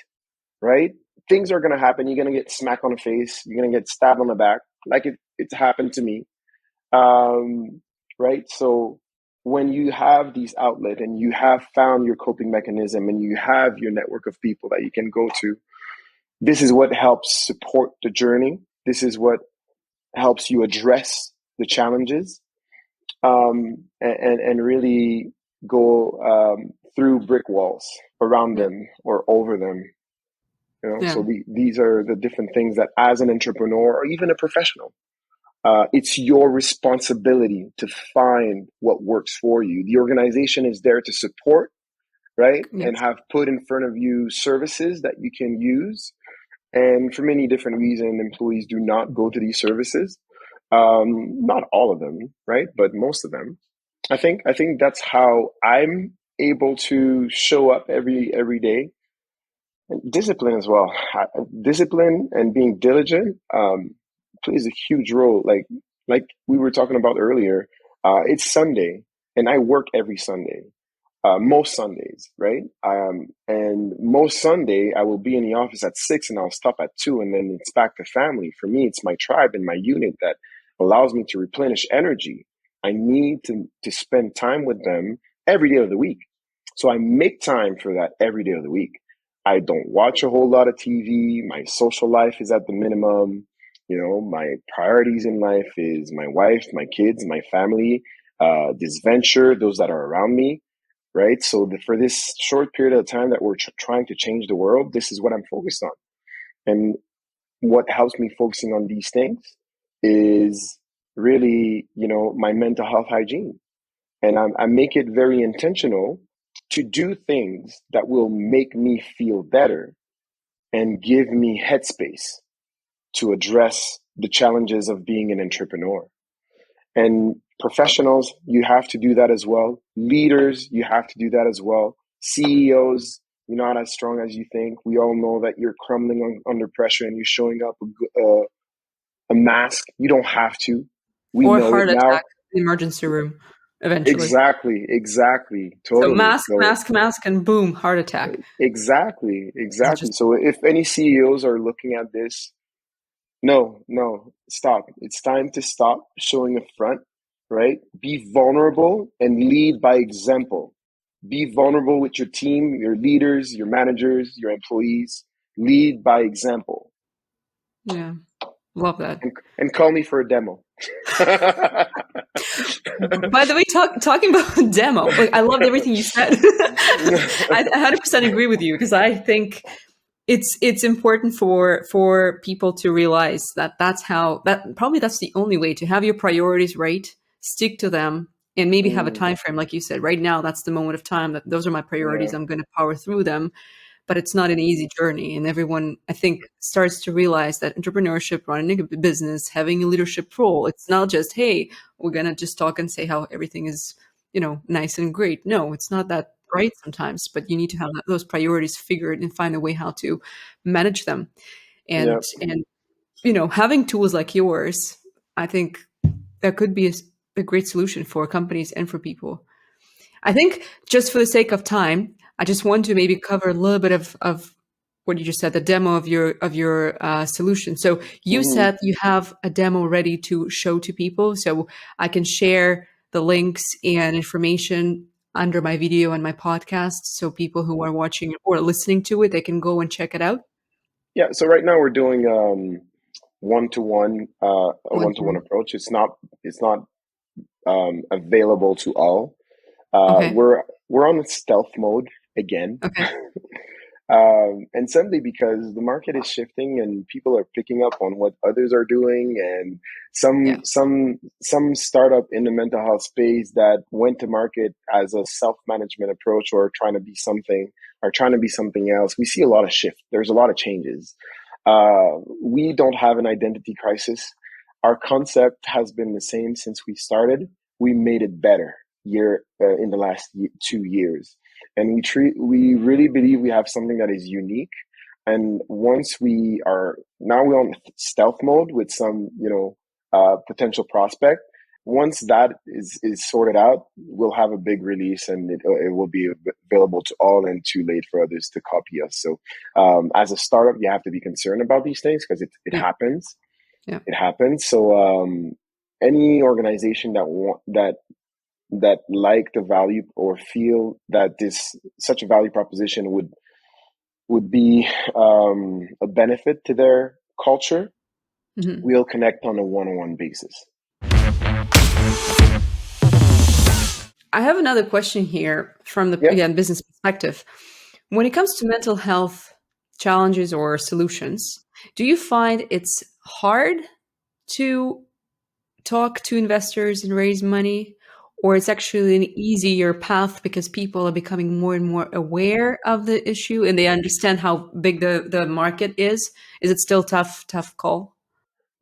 right? Things are going to happen. You're going to get smacked on the face. You're going to get stabbed on the back, like it's happened to me, um, right? So when you have these outlets and you have found your coping mechanism and you have your network of people that you can go to, this is what helps support the journey. This is what helps you address the challenges, and really go through brick walls, around Yeah. them or over them. Yeah. So these are the different things that, as an entrepreneur or even a professional, it's your responsibility to find what works for you. The organization is there to support, right, and Yes. have put in front of you services that you can use. And for many different reasons, employees do not go to these services. Not all of them, right? But most of them. I think that's how I'm able to show up every day. And discipline as well. Discipline and being diligent plays a huge role. Like we were talking about earlier, it's Sunday, and I work every Sunday, most Sundays, right? And most Sunday, I will be in the office at 6 and I'll stop at 2, and then it's back to family. For me, it's my tribe and my unit that allows me to replenish energy. I need to spend time with them every day of the week. So I make time for that every day of the week. I don't watch a whole lot of TV. My social life is at the minimum. My priorities in life is my wife, my kids, my family, this venture, those that are around me, right? So for this short period of time that we're trying to change the world, this is what I'm focused on. And what helps me focusing on these things is really, my mental health hygiene. And I make it very intentional to do things that will make me feel better and give me headspace to address the challenges of being an entrepreneur. And professionals, you have to do that as well. Leaders, you have to do that as well. CEOs, you're not as strong as you think. We all know that you're crumbling under pressure and you're showing up a mask. You don't have to. We Or a know it heart now. attack in the emergency room eventually. Exactly, So totally. mask, So mask, mask, and boom, heart attack. It's exactly. just So if any CEOs are looking at this, no, stop. It's time to stop showing a front, right? Be vulnerable and lead by example. Be vulnerable with your team, your leaders, your managers, your employees. Lead by example. yeah, love that. And call me for a demo. By the way, talking about demo, like I loved everything you said. I 100% agree with you because I think it's important for people to realize that that's the only way to have your priorities right, stick to them, and maybe have a Mm, time frame, like you said. Right now, that's the moment of time that those are my priorities. yeah, I'm going to power through them, but it's not an easy journey. And everyone, I think, starts to realize that entrepreneurship, running a business, having a leadership role, it's not just, hey, we're going to just talk and say how everything is, nice and great. No, it's not that right sometimes, but you need to have those priorities figured and find a way how to manage them. yeah, And having tools like yours, I think that could be a great solution for companies and for people. I think just for the sake of time, I just want to maybe cover a little bit of what you just said, the demo of your solution. So you hmm said you have a demo ready to show to people, so I can share the links and information under my video and my podcast, so people who are watching or listening to it, they can go and check it out. yeah. So right now we're doing a One one to one to approach. It's not available to all. okay, We're on stealth mode again. okay, And simply because the market is shifting and people are picking up on what others are doing, and yeah, some startup in the mental health space that went to market as a self-management approach or trying to be something else. We see a lot of shift. There's a lot of changes. We don't have an identity crisis. Our concept has been the same since we started. We made it better in the last 2 years, and we really believe we have something that is unique. And once we're on stealth mode with some potential prospect. Once that is sorted out, we'll have a big release, and it will be available to all and too late for others to copy us. So as a startup, you have to be concerned about these things because it yeah, happens. yeah. It happens. So any organization that like the value or feel that this such a value proposition would be a benefit to their culture, Mhm. we'll connect on a one-on-one basis. I have another question here from the Yeah. again business perspective. When it comes to mental health challenges or solutions, do you find it's hard to talk to investors and raise money, or it's actually an easier path because people are becoming more and more aware of the issue and they understand how big the market is? Is it still tough call?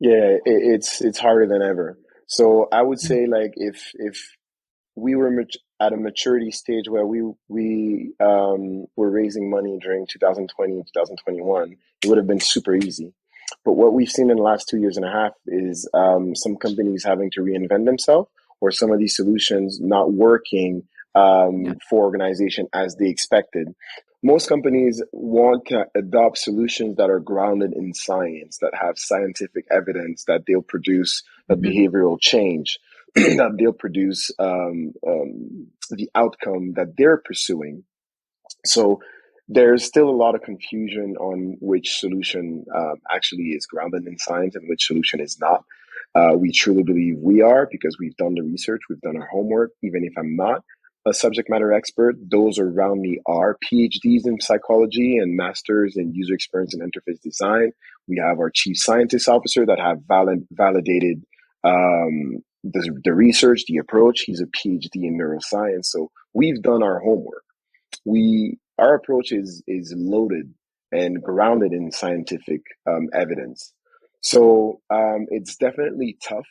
Yeah, it's harder than ever. So I would say, like, if we were at a maturity stage where we were raising money during 2020 and 2021, it would have been super easy. But what we've seen in the last 2 years and a half is some companies having to reinvent themselves, or some of these solutions not working Yeah. for organization as they expected. Most companies want to adopt solutions that are grounded in science, that have scientific evidence, that they'll produce a Mhm. behavioral change, that they'll produce the outcome that they're pursuing. So there's still a lot of confusion on which solution actually is grounded in science and which solution is not. We truly believe we are, because we've done the research, we've done our homework, even if I'm not a subject matter expert. Those around me are PhDs in psychology and masters in user experience and interface design. We have our chief scientist officer that have validated the research, the approach. He's a PhD in neuroscience. So we've done our homework. Our approach is loaded and grounded in scientific evidence. So it's definitely tough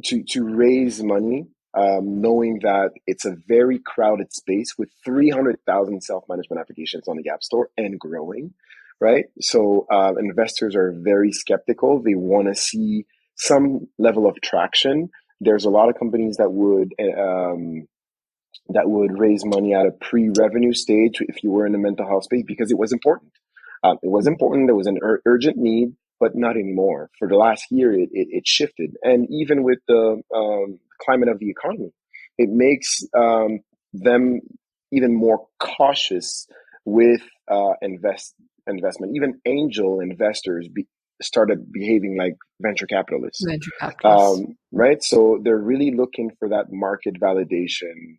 to raise money, knowing that it's a very crowded space with 300,000 self-management applications on the App Store and growing, right? So investors are very skeptical. They want to see some level of traction. There's a lot of companies that would raise money at a pre-revenue stage if you were in the mental health space because it was important. It was important. There was an urgent need, but not anymore. For the last year, it shifted. And even with the climate of the economy, it makes them even more cautious with investment. Even angel investors started behaving like venture capitalists. Venture capitalists. Right? So they're really looking for that market validation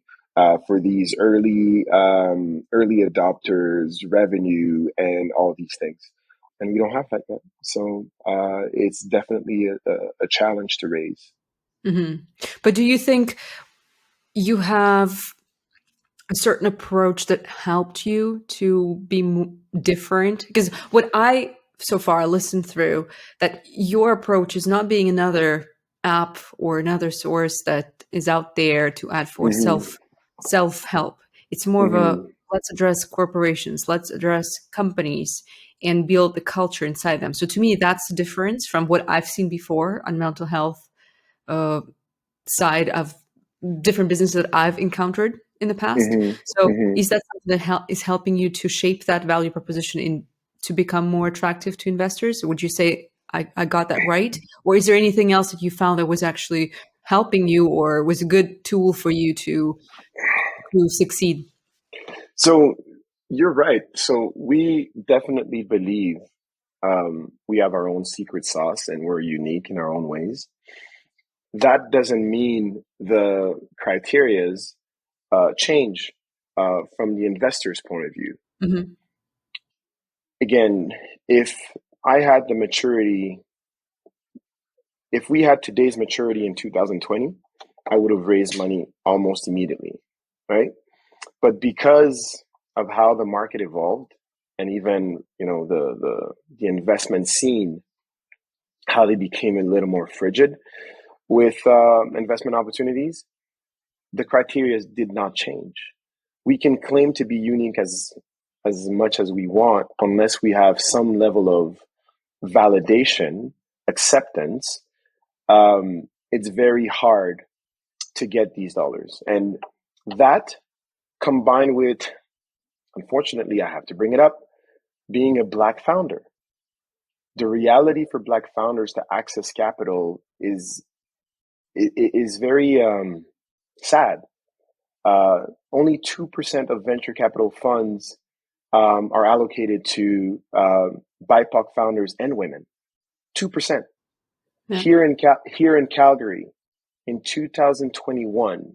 for these early adopters, revenue, and all these things. And we don't have that yet. So it's definitely a challenge to raise. Mm-hmm. But do you think you have a certain approach that helped you to be different? Because what I so far listened through, that your approach is not being another app or another source that is out there to add for Mm-hmm. self help. It's more of a, Mm-hmm. let's address corporations, let's address companies and build the culture inside them. So to me, that's the difference from what I've seen before on mental health uh, side of different businesses that I've encountered in the past. Mm-hmm. So Mm-hmm. is that something that is helping you to shape that value proposition in to become more attractive to investors? Would you say I got that right? Or is there anything else that you found that was actually helping you or was a good tool for you to succeed? So you're right. So we definitely believe we have our own secret sauce and we're unique in our own ways. That doesn't mean the criterias change from the investor's point of view. Mm-hmm. Again, if I had the maturity, if we had today's maturity in 2020, I would have raised money almost immediately, right? But because of how the market evolved, and even the investment scene, how they became a little more frigid with investment opportunities, the criteria did not change. We can claim to be unique as much as we want, unless we have some level of validation, acceptance. It's very hard to get these dollars, and that combined with, unfortunately, I have to bring it up, being a Black founder. The reality for Black founders to access capital is very sad. Only 2% of venture capital funds are allocated to BIPOC founders and women. 2%. Yeah. Here in Calgary, in 2021,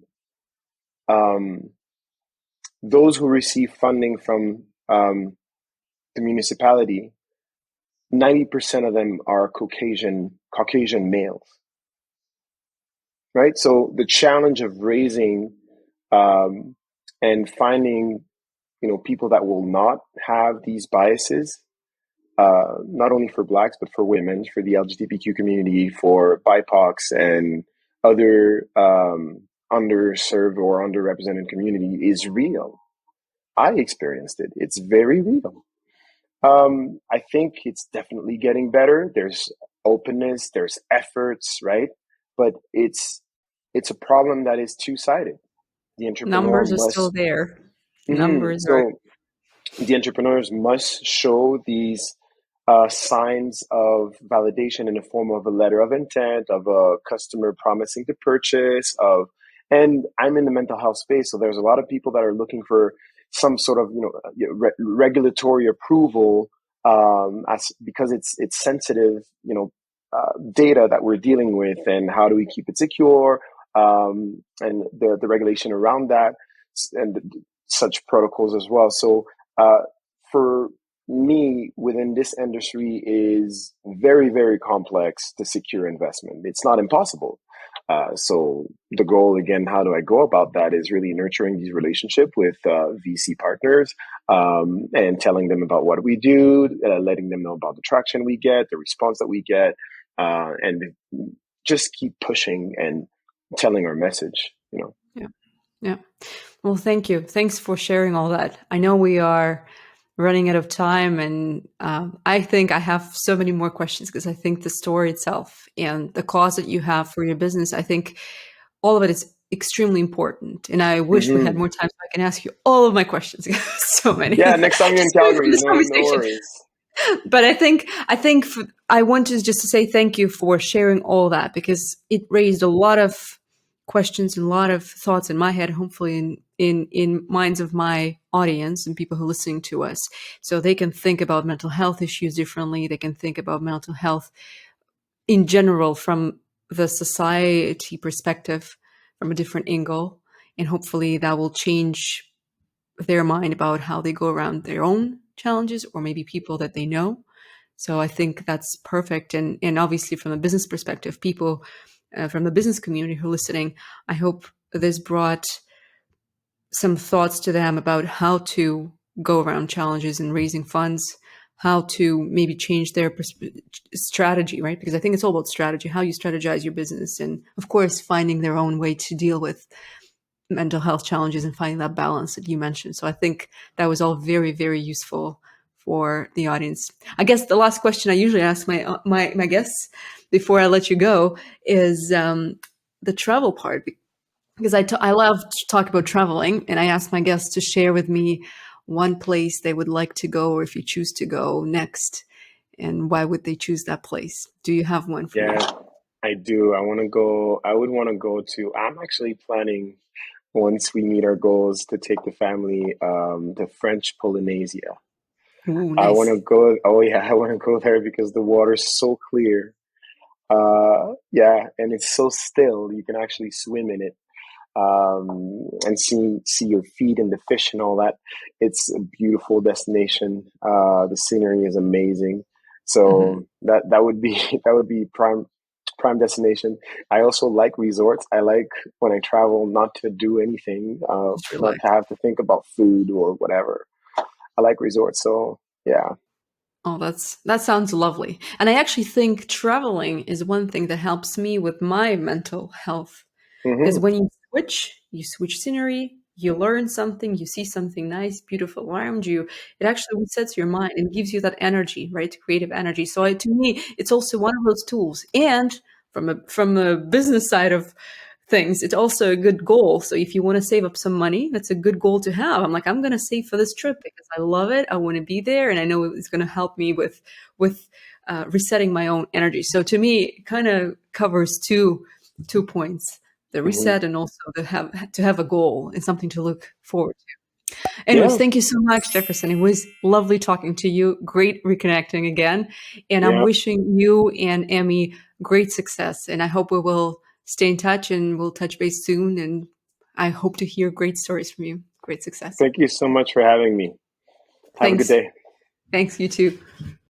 those who receive funding from the municipality, 90% of them are Caucasian males, right? So the challenge of raising and finding, people that will not have these biases, not only for Blacks, but for women, for the LGBTQ community, for BIPOCs and other underserved or underrepresented community is real. I experienced it. It's very real. I think it's definitely getting better. There's openness, there's efforts, right? But it's a problem that is two-sided. The entrepreneur Numbers are still must. there. Mhm. Numbers are. So the entrepreneurs must show these signs of validation in the form of a letter of intent, of a customer promising to purchase, and I'm in the mental health space, so there's a lot of people that are looking for some sort of regulatory approval, because it's sensitive, data that we're dealing with, and how do we keep it secure, and the regulation around that. and such protocols as well. So for me, within this industry, is very, very complex to secure investment. It's not impossible. So the goal, again, how do I go about that, is really nurturing these relationships with VC partners, and telling them about what we do, letting them know about the traction we get, the response that we get, and just keep pushing and telling our message, you know. Yeah. Yeah. Well, thank you. Thanks for sharing all that. I know we are running out of time, and I think I have so many more questions, because I think the story itself and the cause that you have for your business, I think all of it is extremely important. And I wish we had more time so I can ask you all of my questions. So many. Yeah, next time you're in Just coming from Calgary, this no conversation. worries. But I want to just to say thank you for sharing all that, because it raised a lot of questions and a lot of thoughts in my head, hopefully in minds of my audience and people who are listening to us, so they can think about mental health issues differently. They can think about mental health in general from the society perspective, from a different angle, and hopefully that will change their mind about how they go around their own challenges, or maybe people that they know. So I think that's perfect. And obviously from a business perspective, people from the business community who are listening, I hope this brought some thoughts to them about how to go around challenges and raising funds, how to maybe change their strategy, right? Because I think it's all about strategy, how you strategize your business, and of course, finding their own way to deal with mental health challenges and finding that balance that you mentioned. So I think that was all very, very useful for the audience. I guess the last question I usually ask my guests before I let you go is the travel part, because I love to talk about traveling, and I ask my guests to share with me one place they would like to go, or if you choose to go next, and why would they choose that place? Do you have one for me? Yeah, I do. I would want to go to, I'm actually planning, once we meet our goals, to take the family to French Polynesia. Ooh, I want to nice. go, oh yeah, I want to go there because the water's so clear. Yeah, and it's so still. You can actually swim in it, and see your feet in the fish and all that. It's a beautiful destination. The scenery is amazing. Mm-hmm. So that would be that would be prime destination. I also like resorts. I like when I travel not to do anything, Just not relax. to have to think about food or whatever. I like resorts. So yeah. Oh, that sounds lovely. And I actually think traveling is one thing that helps me with my mental health. Because Hmm. when you switch scenery, you learn something, you see something nice, beautiful around you. It actually resets your mind and gives you that energy, right? Creative energy. So to me, it's also one of those tools. And from a business side of things, it's also a good goal. So if you want to save up some money, that's a good goal to have. I'm like, I'm going to save for this trip because I love it. I want to be there, and I know it's going to help me with resetting my own energy. So to me, it kind of covers two points: the Hmm. reset, and also to have a goal and something to look forward to. Anyways, Yeah. thank you so much, Jefferson. It was lovely talking to you. Great reconnecting again. And I'm Yeah. wishing you and Emmy great success. And I hope we will stay in touch, and we'll touch base soon. And I hope to hear great stories from you. Great success. Thank you so much for having me. Have a good Thanks. day. Thanks, you too.